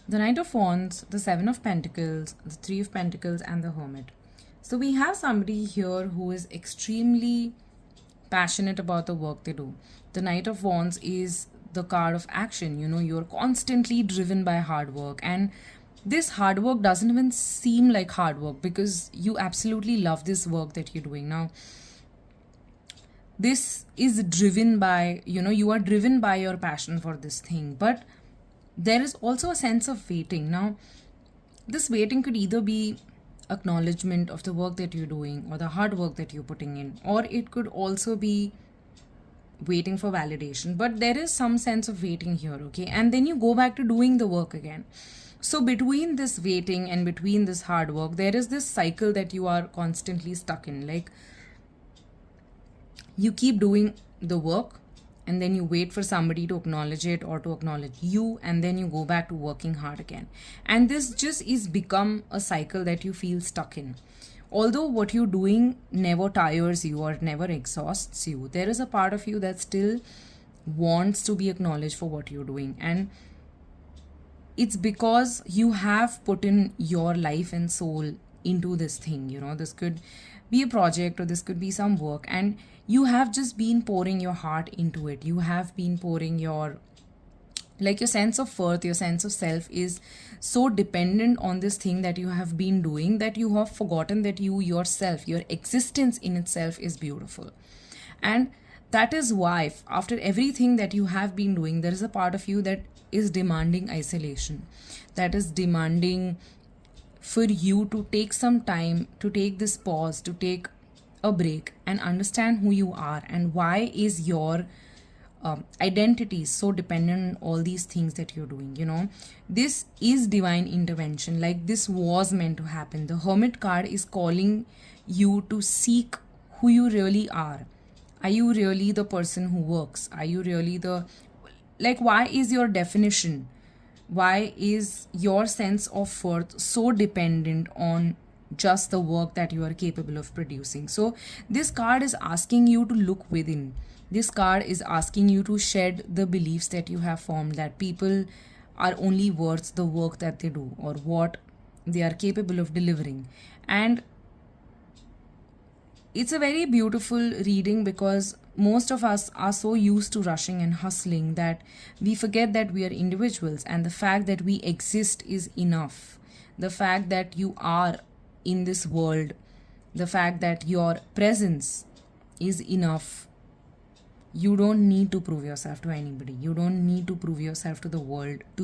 The Knight of Wands, the Seven of Pentacles, the Three of Pentacles, and the Hermit. So we have somebody here who is extremely passionate about the work they do. The Knight of Wands is the card of action. You know, you're constantly driven by hard work, and this hard work doesn't even seem like hard work because you absolutely love this work that you're doing. Now, this is driven by, you are driven by your passion for this thing, but there is also a sense of waiting. Now, this waiting could either be acknowledgement of the work that you're doing or the hard work that you're putting in, or it could also be waiting for validation, but there is some sense of waiting here, okay? And then you go back to doing the work again. So between this waiting and between this hard work, there is this cycle that you are constantly stuck in. Like, you keep doing the work and then you wait for somebody to acknowledge it or to acknowledge you, and then you go back to working hard again. And this just is become a cycle that you feel stuck in. Although what you're doing never tires you or never exhausts you, there is a part of you that still wants to be acknowledged for what you're doing. And it's because you have put in your life and soul into this thing. This could be a project or this could be some work, and you have just been pouring your heart into it. You have been pouring your sense of worth, your sense of self is so dependent on this thing that you have been doing that you have forgotten that you yourself, your existence in itself is beautiful. And that is why after everything that you have been doing, there is a part of you that is demanding isolation, that is demanding for you to take some time, to take this pause, to take a break and understand who you are and why is your identity is so dependent on all these things that you're doing. This is divine intervention. Like, this was meant to happen. The Hermit card is calling you to seek who you really are. Are you really the person who works? Are you really why is your definition, why is your sense of worth so dependent on just the work that you are capable of producing? So this card is asking you to look within. This card is asking you to shed the beliefs that you have formed that people are only worth the work that they do or what they are capable of delivering. And it's a very beautiful reading because most of us are so used to rushing and hustling that we forget that we are individuals, and the fact that we exist is enough. The fact that you are in this world, the fact that your presence is enough. You don't need to prove yourself to anybody. You don't need to prove yourself to the world to